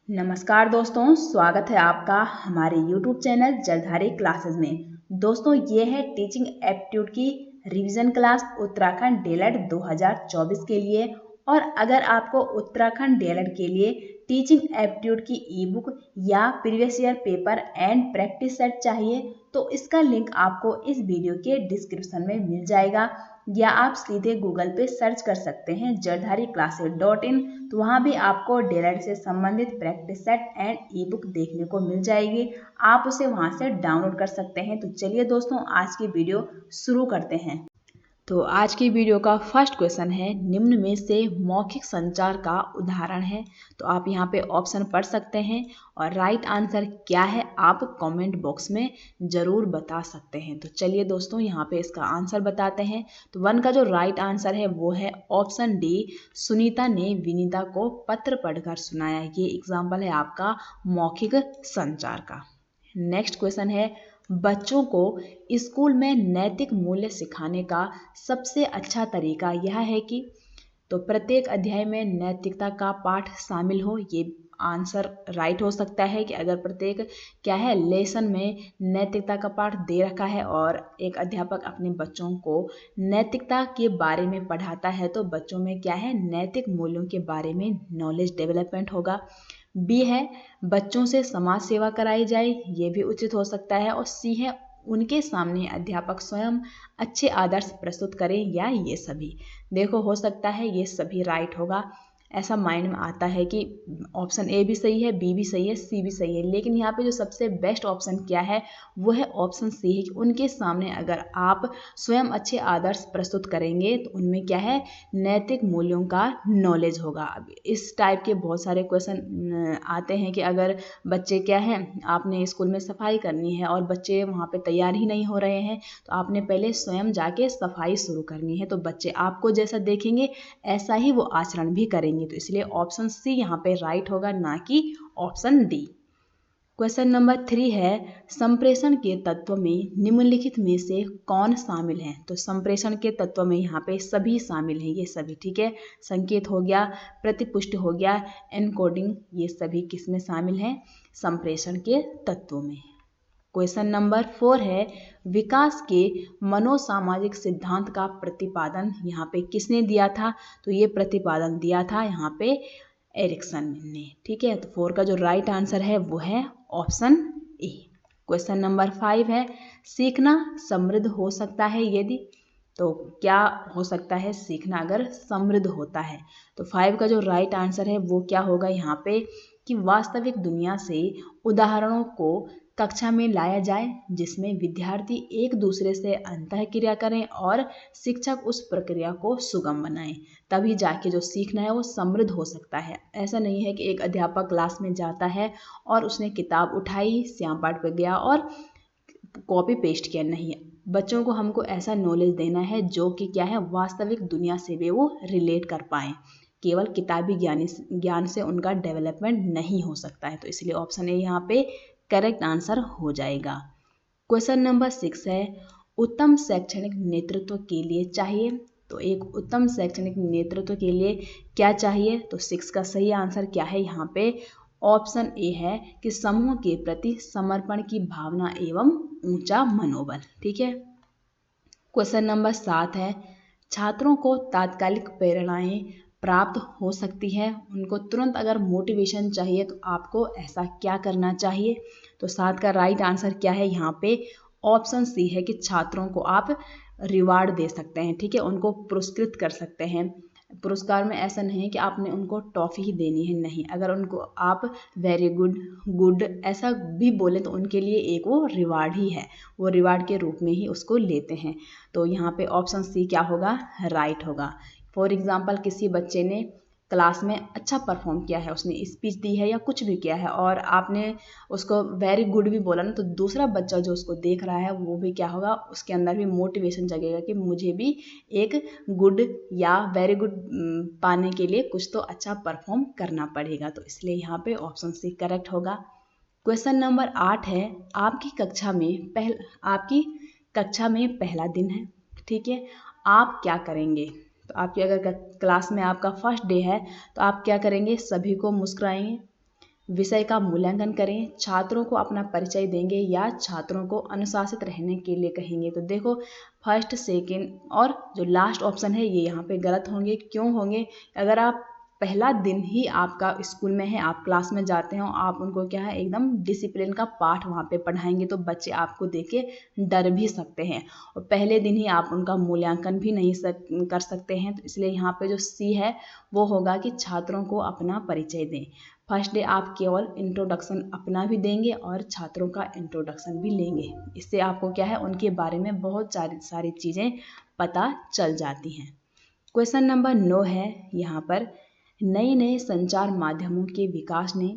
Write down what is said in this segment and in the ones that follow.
नमस्कार दोस्तों, स्वागत है आपका हमारे YouTube चैनल जलधारी क्लासेस में। दोस्तों, ये है टीचिंग एप्टीट्यूड की रिवीजन क्लास उत्तराखंड डीएलएड 2024 के लिए। और अगर आपको उत्तराखंड डीएलएड के लिए टीचिंग एप्टीट्यूड की ई बुक या previous year paper and practice set चाहिए तो इसका लिंक आपको इस वीडियो के डिस्क्रिप्शन में मिल जाएगा, या आप सीधे गूगल पे सर्च कर सकते हैं jaldhariClasses.in। तो वहाँ भी आपको डीएलएड से संबंधित practice set and E book देखने को मिल जाएगी। आप उसे वहाँ से डाउनलोड कर सकते हैं। तो चलिए दोस्तों, आज की वीडियो शुरू करते हैं। तो आज की वीडियो का फर्स्ट क्वेश्चन है, निम्न में से मौखिक संचार का उदाहरण है। तो आप यहाँ पे ऑप्शन पढ़ सकते हैं और राइट आंसर क्या है आप कमेंट बॉक्स में ज़रूर बता सकते हैं। तो चलिए दोस्तों, यहाँ पे इसका आंसर बताते हैं। तो 1 का जो राइट आंसर है वो है ऑप्शन डी, सुनीता ने विनीता को पत्र पढ़कर सुनाया। ये एग्जाम्पल है आपका मौखिक संचार का। नेक्स्ट क्वेश्चन है, बच्चों को स्कूल में नैतिक मूल्य सिखाने का सबसे अच्छा तरीका यह है कि। तो प्रत्येक अध्याय में नैतिकता का पाठ शामिल हो। ये आंसर राइट हो सकता है कि अगर प्रत्येक क्या है लेसन में नैतिकता का पाठ दे रखा है और एक अध्यापक अपने बच्चों को नैतिकता के बारे में पढ़ाता है तो बच्चों में क्या है नैतिक मूल्यों के बारे में नॉलेज डेवलपमेंट होगा। बी है बच्चों से समाज सेवा कराई जाए, ये भी उचित हो सकता है। और सी है उनके सामने अध्यापक स्वयं अच्छे आदर्श प्रस्तुत करें, या ये सभी। देखो, हो सकता है ये सभी राइट होगा। ऐसा माइंड में आता है कि ऑप्शन ए भी सही है, बी भी सही है, सी भी सही है, लेकिन यहाँ पे जो सबसे बेस्ट ऑप्शन क्या है वो है ऑप्शन सी है कि उनके सामने अगर आप स्वयं अच्छे आदर्श प्रस्तुत करेंगे तो उनमें क्या है नैतिक मूल्यों का नॉलेज होगा। अब इस टाइप के बहुत सारे क्वेश्चन आते हैं कि अगर बच्चे क्या है आपने स्कूल में सफाई करनी है और बच्चे वहाँ पे तैयार ही नहीं हो रहे हैं तो आपने पहले स्वयं जाके सफाई शुरू करनी है, तो बच्चे आपको जैसा देखेंगे ऐसा ही वो आचरण भी करेंगे। तो इसलिए ऑप्शन सी यहाँ पे राइट होगा, ना कि ऑप्शन डी। क्वेश्चन नंबर 3 है, संप्रेषण के तत्व में निम्नलिखित में से कौन शामिल है। तो संप्रेषण के तत्व में यहाँ पे सभी शामिल हैं, ये सभी ठीक है। संकेत हो गया, प्रतिपुष्टि हो गया, एनकोडिंग, ये सभी किस में शामिल हैं संप्रेषण के तत्वों में। क्वेश्चन नंबर 4 है, विकास के मनोसामाजिक सिद्धांत का प्रतिपादन यहाँ पे किसने दिया था। तो ये प्रतिपादन दिया था यहाँ पे एरिक्सन ने, ठीक है। तो 4 का जो राइट आंसर है वो है ऑप्शन ए। क्वेश्चन नंबर 5 है, सीखना समृद्ध हो सकता है यदि। तो क्या हो सकता है सीखना अगर समृद्ध होता है। तो 5 का जो राइट आंसर है वो क्या होगा यहाँ पे कि वास्तविक दुनिया से उदाहरणों को कक्षा में लाया जाए जिसमें विद्यार्थी एक दूसरे से अंतःक्रिया करें और शिक्षक उस प्रक्रिया को सुगम बनाएं, तभी जाके जो सीखना है वो समृद्ध हो सकता है। ऐसा नहीं है कि एक अध्यापक क्लास में जाता है और उसने किताब उठाई, श्याम पाठ पे गया और कॉपी पेस्ट किया, नहीं है। बच्चों को हमको ऐसा नॉलेज देना है जो कि क्या है वास्तविक दुनिया से भी वो रिलेट कर पाएँ। केवल किताबी ज्ञान से उनका डेवलपमेंट नहीं हो सकता है। तो इसलिए ऑप्शन ए यहाँ पे करेक्ट आंसर हो जाएगा। क्वेश्चन नंबर 6 है, उत्तम शैक्षणिक नेतृत्व के लिए चाहिए। तो एक उत्तम शैक्षणिक नेतृत्व के लिए क्या चाहिए। तो 6 का सही आंसर क्या है यहाँ पे ऑप्शन ए है कि समूह के प्रति समर्पण की भावना एवं ऊंचा मनोबल, ठीक है। क्वेश्चन नंबर 7 है, छात्रों को तात्कालिक प्रेरणाएं प्राप्त हो सकती है, उनको तुरंत अगर मोटिवेशन चाहिए तो आपको ऐसा क्या करना चाहिए। तो 7 का राइट आंसर क्या है यहाँ पे ऑप्शन सी है कि छात्रों को आप रिवार्ड दे सकते हैं, ठीक है, उनको पुरस्कृत कर सकते हैं। पुरस्कार में ऐसा नहीं है कि आपने उनको टॉफ़ी ही देनी है, नहीं। अगर उनको आप वेरी गुड, गुड ऐसा भी बोले तो उनके लिए एक वो रिवार्ड ही है, वो रिवार्ड के रूप में ही उसको लेते हैं। तो यहाँ पे ऑप्शन सी क्या होगा राइट होगा। फॉर एग्जांपल किसी बच्चे ने क्लास में अच्छा परफॉर्म किया है, उसने स्पीच दी है या कुछ भी किया है और आपने उसको वेरी गुड भी बोला ना, तो दूसरा बच्चा जो उसको देख रहा है वो भी क्या होगा उसके अंदर भी मोटिवेशन जगेगा कि मुझे भी एक गुड या वेरी गुड पाने के लिए कुछ तो अच्छा परफॉर्म करना पड़ेगा। तो इसलिए यहाँ पे ऑप्शन सी करेक्ट होगा। क्वेश्चन नंबर 8 है, आपकी कक्षा में पहला दिन है, ठीक है, आप क्या करेंगे। तो आपकी अगर क्लास में आपका फर्स्ट डे है तो आप क्या करेंगे, सभी को मुस्कुराएंगे, विषय का मूल्यांकन करें, छात्रों को अपना परिचय देंगे या छात्रों को अनुशासित रहने के लिए कहेंगे। तो देखो फर्स्ट, सेकंड और जो लास्ट ऑप्शन है ये यहाँ पे गलत होंगे। क्यों होंगे? अगर आप पहला दिन ही आपका स्कूल में है, आप क्लास में जाते हो, आप उनको क्या है एकदम डिसिप्लिन का पाठ वहाँ पे पढ़ाएंगे तो बच्चे आपको देख के डर भी सकते हैं और पहले दिन ही आप उनका मूल्यांकन भी नहीं कर सकते हैं। तो इसलिए यहाँ पे जो सी है वो होगा कि छात्रों को अपना परिचय दें। फर्स्ट डे आप केवल इंट्रोडक्शन अपना भी देंगे और छात्रों का इंट्रोडक्शन भी लेंगे। इससे आपको क्या है उनके बारे में बहुत सारी चीज़ें पता चल जाती हैं। क्वेश्चन नंबर 9 है यहाँ पर, नए नए संचार माध्यमों के विकास ने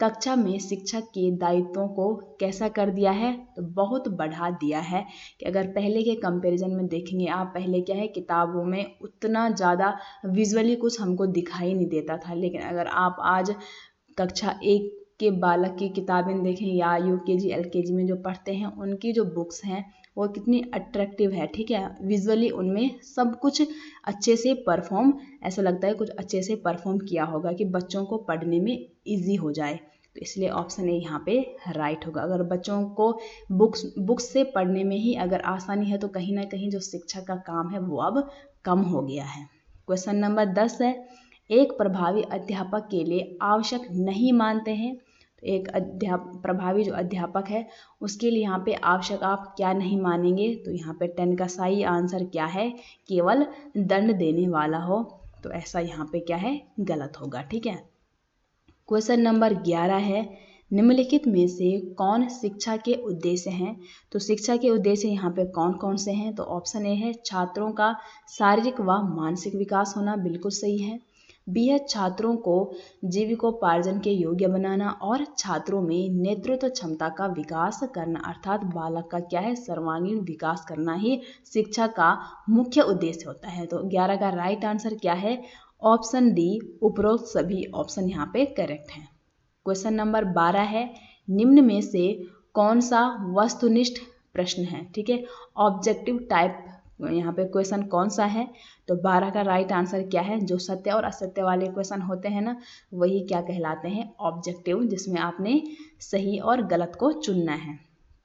कक्षा में शिक्षक के दायित्वों को कैसा कर दिया है? तो बहुत बढ़ा दिया है। कि अगर पहले के कंपैरिजन में देखेंगे आप, पहले क्या है किताबों में उतना ज़्यादा विजुअली कुछ हमको दिखाई नहीं देता था, लेकिन अगर आप आज कक्षा 1 के बालक की किताबें देखें या यूकेजी एलकेजी में जो पढ़ते हैं उनकी जो बुक्स हैं वो कितनी अट्रैक्टिव है, ठीक है। विजुअली उनमें सब कुछ अच्छे से परफॉर्म, ऐसा लगता है कुछ अच्छे से परफॉर्म किया होगा कि बच्चों को पढ़ने में इजी हो जाए। तो इसलिए ऑप्शन ए यहाँ पे राइट होगा। अगर बच्चों को बुक्स से पढ़ने में ही अगर आसानी है तो कहीं ना कहीं जो शिक्षक का काम है वो अब कम हो गया है। क्वेश्चन नंबर 10 है, एक प्रभावी अध्यापक के लिए आवश्यक नहीं मानते हैं। तो एक प्रभावी जो अध्यापक है उसके लिए यहाँ पे आवश्यक आप क्या नहीं मानेंगे? तो यहाँ पे 10 का सही आंसर क्या है? केवल दंड देने वाला हो। तो ऐसा यहाँ पे क्या है? गलत होगा, ठीक है। क्वेश्चन नंबर 11 है, निम्नलिखित में से कौन शिक्षा के उद्देश्य हैं? तो शिक्षा के उद्देश्य यहाँ पे कौन कौन से हैं? तो ऑप्शन ए है छात्रों का शारीरिक व मानसिक विकास होना, बिल्कुल सही है। बी है छात्रों को जीविकोपार्जन के योग्य बनाना और छात्रों में नेतृत्व क्षमता का विकास करना, अर्थात बालक का क्या है सर्वांगीण विकास करना ही शिक्षा का मुख्य उद्देश्य होता है। तो 11 का राइट आंसर क्या है? ऑप्शन डी, उपरोक्त सभी ऑप्शन यहाँ पे करेक्ट हैं। क्वेश्चन नंबर 12 है, निम्न में से कौन सा वस्तुनिष्ठ प्रश्न है? ठीक है, ऑब्जेक्टिव टाइप यहाँ पे क्वेश्चन कौन सा है? तो 12 का राइट आंसर क्या है? जो सत्य और असत्य वाले क्वेश्चन होते हैं ना, वही क्या कहलाते हैं? ऑब्जेक्टिव, जिसमें आपने सही और गलत को चुनना है।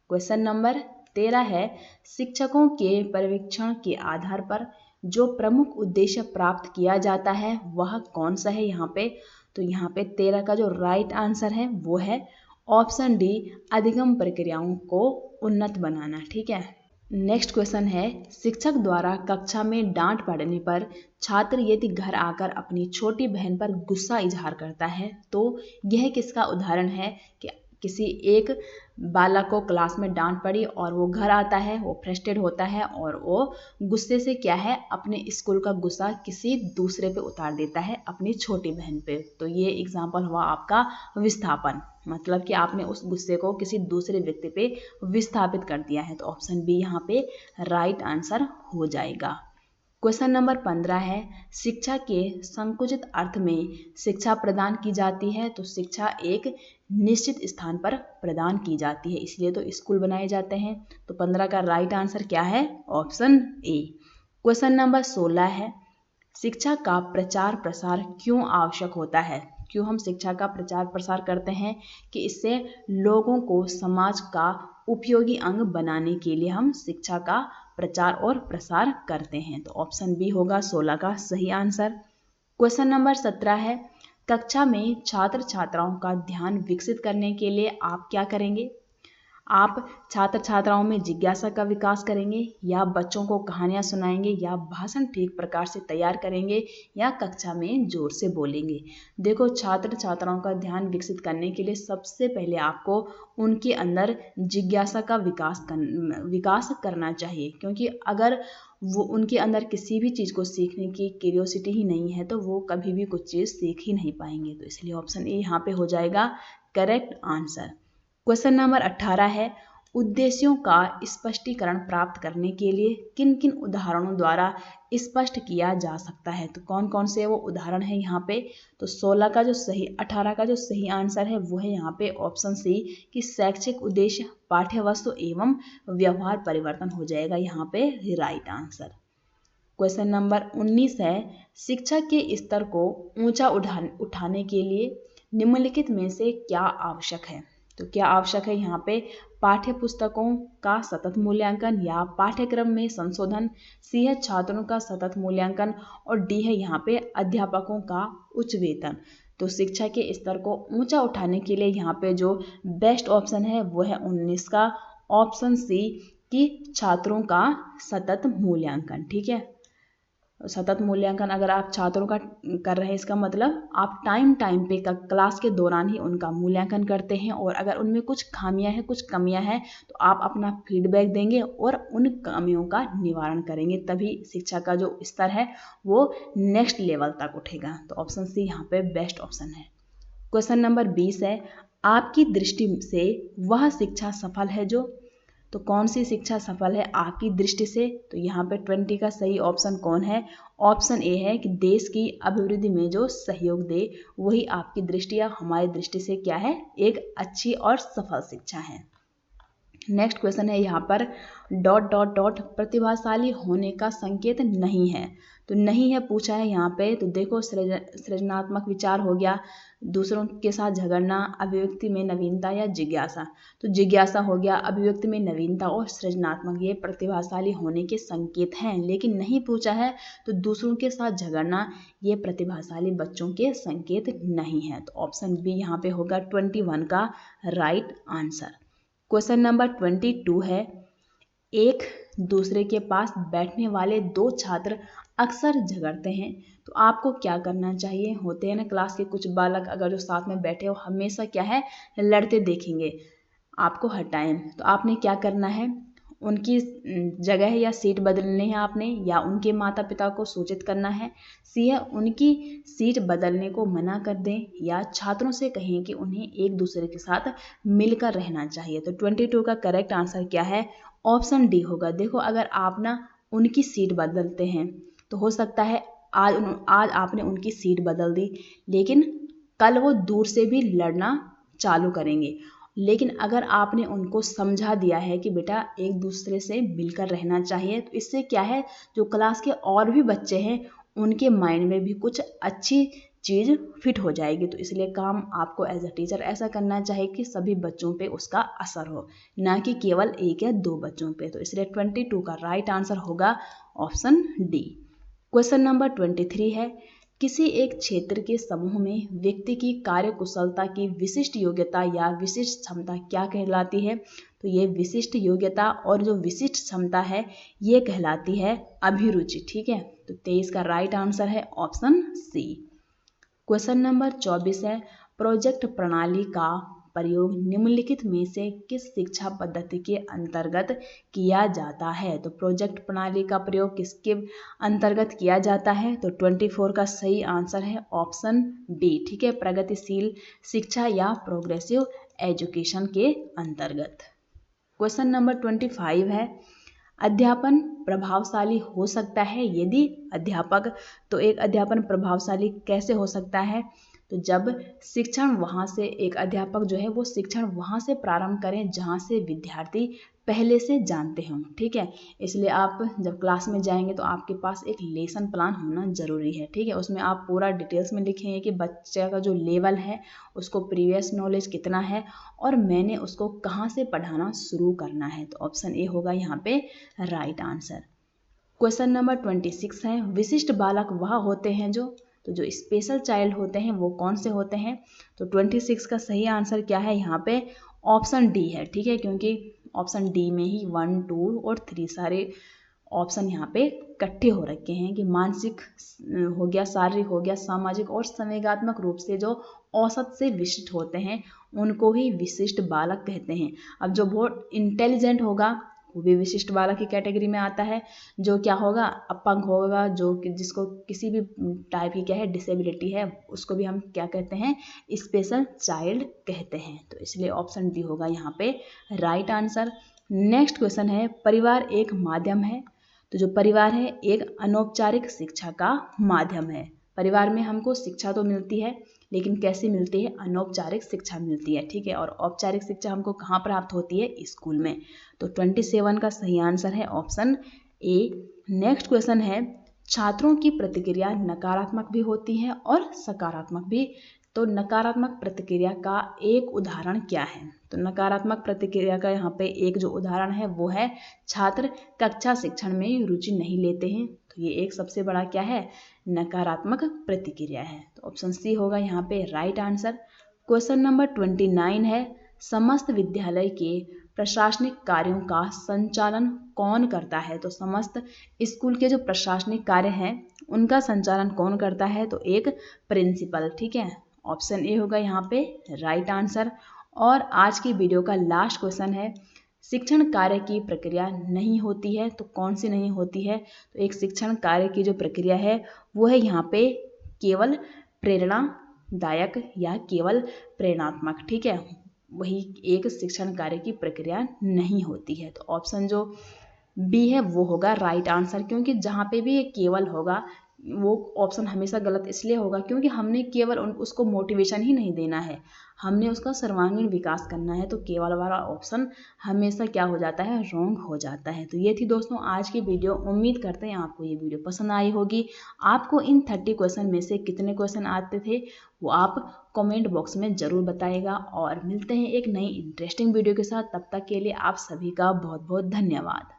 क्वेश्चन नंबर 13 है, शिक्षकों के पर्यवेक्षण के आधार पर जो प्रमुख उद्देश्य प्राप्त किया जाता है वह कौन सा है यहाँ पे? तो यहाँ पे 13 का जो राइट आंसर है वो है ऑप्शन डी, अधिगम प्रक्रियाओं को उन्नत बनाना, ठीक है। नेक्स्ट क्वेश्चन है, शिक्षक द्वारा कक्षा में डांट पड़ने पर छात्र यदि घर आकर अपनी छोटी बहन पर गुस्सा इजहार करता है तो यह किसका उदाहरण है? कि किसी एक बालक को क्लास में डांट पड़ी और वो घर आता है, वो फ्रस्ट्रेट होता है और वो गुस्से से क्या है अपने स्कूल का गुस्सा किसी दूसरे पे उतार देता है, अपनी छोटी बहन पे। तो ये एग्जाम्पल हुआ आपका विस्थापन, मतलब कि आपने उस गुस्से को किसी दूसरे व्यक्ति पे विस्थापित कर दिया है। तो ऑप्शन बी यहाँ पे राइट आंसर हो जाएगा। क्वेश्चन नंबर 15 है, शिक्षा के संकुचित अर्थ में शिक्षा प्रदान की जाती है। तो शिक्षा एक निश्चित स्थान पर प्रदान की जाती है, इसलिए तो स्कूल बनाए जाते हैं। तो 15 का राइट आंसर क्या है? Option A. क्वेश्चन नंबर 16 है, शिक्षा का प्रचार प्रसार क्यों आवश्यक होता है? क्यों हम शिक्षा का प्रचार प्रसार करते हैं? कि इससे लोगों को समाज का उपयोगी अंग बनाने के लिए हम शिक्षा का प्रचार और प्रसार करते हैं। तो ऑप्शन बी होगा 16 का सही आंसर। क्वेश्चन नंबर 17 है, कक्षा में छात्र छात्राओं का ध्यान विकसित करने के लिए आप क्या करेंगे? आप छात्र छात्राओं में जिज्ञासा का विकास करेंगे या बच्चों को कहानियां सुनाएंगे या भाषण ठीक प्रकार से तैयार करेंगे या कक्षा में जोर से बोलेंगे? देखो, छात्र छात्राओं का ध्यान विकसित करने के लिए सबसे पहले आपको उनके अंदर जिज्ञासा का विकास करना चाहिए, क्योंकि अगर वो उनके अंदर किसी भी चीज़ को सीखने की क्यूरियोसिटी ही नहीं है तो वो कभी भी कुछ चीज़ सीख ही नहीं पाएंगे। तो इसलिए ऑप्शन ए यहाँ पे हो जाएगा करेक्ट आंसर। क्वेश्चन नंबर 18 है, उद्देश्यों का स्पष्टीकरण प्राप्त करने के लिए किन किन उदाहरणों द्वारा स्पष्ट किया जा सकता है? तो कौन कौन से वो उदाहरण है यहाँ पे? तो 18 का जो सही आंसर है वो है यहाँ पे ऑप्शन सी, कि शैक्षिक उद्देश्य, पाठ्य वस्तु एवं व्यवहार परिवर्तन हो जाएगा यहाँ पे राइट आंसर। क्वेश्चन नंबर 19 है, शिक्षा के स्तर को ऊंचा उठाने के लिए निम्नलिखित में से क्या आवश्यक है? तो क्या आवश्यक है यहाँ पे? पाठ्य पुस्तकों का सतत मूल्यांकन या पाठ्यक्रम में संशोधन, सी है छात्रों का सतत मूल्यांकन और डी है यहाँ पे अध्यापकों का उच्च वेतन। तो शिक्षा के स्तर को ऊंचा उठाने के लिए यहाँ पे जो बेस्ट ऑप्शन है वो है 19 का ऑप्शन सी कि छात्रों का सतत मूल्यांकन। ठीक है, सतत मूल्यांकन अगर आप छात्रों का कर रहे हैं, इसका मतलब आप टाइम पे क्लास के दौरान ही उनका मूल्यांकन करते हैं और अगर उनमें कुछ खामियां हैं, कुछ कमियां हैं तो आप अपना फीडबैक देंगे और उन कमियों का निवारण करेंगे, तभी शिक्षा का जो स्तर है वो नेक्स्ट लेवल तक उठेगा। तो ऑप्शन सी यहाँ पे बेस्ट ऑप्शन है। क्वेश्चन नंबर 20 है, आपकी दृष्टि से वह शिक्षा सफल है जो, तो कौन सी शिक्षा सफल है आपकी दृष्टि से? तो यहाँ पे 20 का सही ऑप्शन कौन है? ऑप्शन ए है कि देश की अभिवृद्धि में जो सहयोग दे वही आपकी दृष्टि या हमारी दृष्टि से क्या है? एक अच्छी और सफल शिक्षा है। नेक्स्ट क्वेश्चन है यहाँ पर प्रतिभाशाली होने का संकेत नहीं है, तो नहीं है पूछा है यहाँ पे। तो देखो सृजनात्मक विचार हो गया, दूसरों के साथ झगड़ना, अभिव्यक्ति में नवीनता या जिज्ञासा। तो जिज्ञासा हो गया, अभिव्यक्ति में नवीनता और सृजनात्मक, ये प्रतिभाशाली होने के संकेत हैं। लेकिन नहीं पूछा है तो दूसरों के साथ झगड़ना ये प्रतिभाशाली बच्चों के संकेत नहीं है। तो ऑप्शन बी यहाँ पे होगा 21 का राइट आंसर। क्वेश्चन नंबर 22 है, एक दूसरे के पास बैठने वाले दो छात्र अक्सर झगड़ते हैं तो आपको क्या करना चाहिए? होते हैं ना क्लास के कुछ बालक अगर जो साथ में बैठे हो हमेशा क्या है लड़ते देखेंगे, आपको हटाएं तो आपने क्या करना है? उनकी जगह या सीट बदलनी है आपने, या उनके माता पिता को सूचित करना है। सी है उनकी सीट बदलने को मना कर दें, या छात्रों से कहें कि उन्हें एक दूसरे के साथ मिलकर रहना चाहिए। तो 22 का करेक्ट आंसर क्या है? ऑप्शन डी होगा। देखो अगर आप ना उनकी सीट बदलते हैं तो हो सकता है आज आपने उनकी सीट बदल दी, लेकिन कल वो दूर से भी लड़ना चालू करेंगे। लेकिन अगर आपने उनको समझा दिया है कि बेटा एक दूसरे से मिलकर रहना चाहिए, तो इससे क्या है जो क्लास के और भी बच्चे हैं उनके माइंड में भी कुछ अच्छी चीज़ फिट हो जाएगी। तो इसलिए काम आपको एज अ टीचर ऐसा करना चाहिए कि सभी बच्चों पे उसका असर हो, ना कि केवल एक या दो बच्चों पे। तो इसलिए 22 का राइट आंसर होगा ऑप्शन डी। क्वेश्चन नंबर 23 है, किसी एक क्षेत्र के समूह में व्यक्ति की कार्यकुशलता की विशिष्ट योग्यता या विशिष्ट क्षमता क्या कहलाती है? तो ये विशिष्ट योग्यता और जो विशिष्ट क्षमता है ये कहलाती है अभिरुचि। ठीक है, तो 23 का राइट आंसर है ऑप्शन सी। क्वेश्चन नंबर 24 है, प्रोजेक्ट प्रणाली का प्रयोग निम्नलिखित में से किस शिक्षा पद्धति के अंतर्गत किया जाता है? तो प्रोजेक्ट प्रणाली का प्रयोग किसके अंतर्गत किया जाता है? तो 24 का सही आंसर है ऑप्शन बी। ठीक है, प्रगतिशील शिक्षा या प्रोग्रेसिव एजुकेशन के अंतर्गत। क्वेश्चन नंबर 25 है, अध्यापन प्रभावशाली हो सकता है यदि अध्यापक, तो एक अध्यापन प्रभावशाली कैसे हो सकता है? तो जब शिक्षण वहाँ से, एक अध्यापक जो है वो शिक्षण वहाँ से प्रारंभ करें जहाँ से विद्यार्थी पहले से जानते हों। ठीक है, इसलिए आप जब क्लास में जाएंगे तो आपके पास एक लेसन प्लान होना ज़रूरी है। ठीक है, उसमें आप पूरा डिटेल्स में लिखेंगे कि बच्चे का जो लेवल है उसको प्रीवियस नॉलेज कितना है और मैंने उसको कहाँ से पढ़ाना शुरू करना है। तो ऑप्शन ए होगा यहाँ पे राइट आंसर। क्वेश्चन नंबर 26 है, विशिष्ट बालक वह होते हैं जो, तो जो स्पेशल चाइल्ड होते हैं वो कौन से होते हैं? तो 26 का सही आंसर क्या है यहाँ पे? ऑप्शन डी है। ठीक है, क्योंकि ऑप्शन डी में ही 1, 2 और 3 सारे ऑप्शन यहाँ पे इकट्ठे हो रखे हैं कि मानसिक हो गया, शारीरिक हो गया, सामाजिक और संवेगात्मक रूप से जो औसत से विशिष्ट होते हैं उनको ही विशिष्ट बालक कहते हैं। अब जो बहुत इंटेलिजेंट होगा वो भी विशिष्ट बालक की कैटेगरी में आता है। जो क्या होगा, अपंग होगा, जो जिसको किसी भी टाइप की क्या है डिसेबिलिटी है, उसको भी हम क्या कहते हैं? स्पेशल चाइल्ड कहते हैं। तो इसलिए ऑप्शन डी होगा यहाँ पे राइट आंसर। नेक्स्ट क्वेश्चन है, परिवार एक माध्यम है। तो जो परिवार है एक अनौपचारिक शिक्षा का माध्यम है। परिवार में हमको शिक्षा तो मिलती है लेकिन कैसे मिलती है? अनौपचारिक शिक्षा मिलती है। ठीक है, और औपचारिक शिक्षा हमको कहाँ प्राप्त होती है? स्कूल में। तो 27 का सही आंसर है ऑप्शन ए। नेक्स्ट क्वेश्चन है, छात्रों की प्रतिक्रिया नकारात्मक भी होती है और सकारात्मक भी। तो नकारात्मक प्रतिक्रिया का एक उदाहरण क्या है? तो नकारात्मक प्रतिक्रिया का यहाँ पे एक जो उदाहरण है वो है छात्र कक्षा शिक्षण में रुचि नहीं लेते हैं। तो ये एक सबसे बड़ा क्या है? नकारात्मक प्रतिक्रिया है। तो ऑप्शन सी होगा यहाँ पे राइट आंसर। क्वेश्चन नंबर 29 है, समस्त विद्यालय के प्रशासनिक कार्यों का संचालन कौन करता है? तो समस्त स्कूल के जो प्रशासनिक कार्य हैं उनका संचालन कौन करता है? तो एक प्रिंसिपल। ठीक है, ऑप्शन ए होगा यहाँ पे राइट आंसर। और आज की वीडियो का लास्ट क्वेश्चन है, शिक्षण कार्य की प्रक्रिया नहीं होती है तो कौन सी नहीं होती है? तो एक शिक्षण कार्य की जो प्रक्रिया है वो है यहाँ पे केवल प्रेरणादायक या केवल प्रेरणात्मक। ठीक है, वही एक शिक्षण कार्य की प्रक्रिया नहीं होती है। तो ऑप्शन जो बी है वो होगा राइट आंसर, क्योंकि जहाँ पे भी ये केवल होगा वो ऑप्शन हमेशा गलत इसलिए होगा क्योंकि हमने केवल उसको मोटिवेशन ही नहीं देना है, हमने उसका सर्वांगीण विकास करना है। तो केवल वाला ऑप्शन हमेशा क्या हो जाता है? रॉन्ग हो जाता है। तो ये थी दोस्तों आज की वीडियो। उम्मीद करते हैं आपको ये वीडियो पसंद आई होगी। आपको इन 30 क्वेश्चन में से कितने क्वेश्चन आते थे वो आप कमेंट बॉक्स में ज़रूर बताइएगा। और मिलते हैं एक नई इंटरेस्टिंग वीडियो के साथ, तब तक के लिए आप सभी का बहुत बहुत धन्यवाद।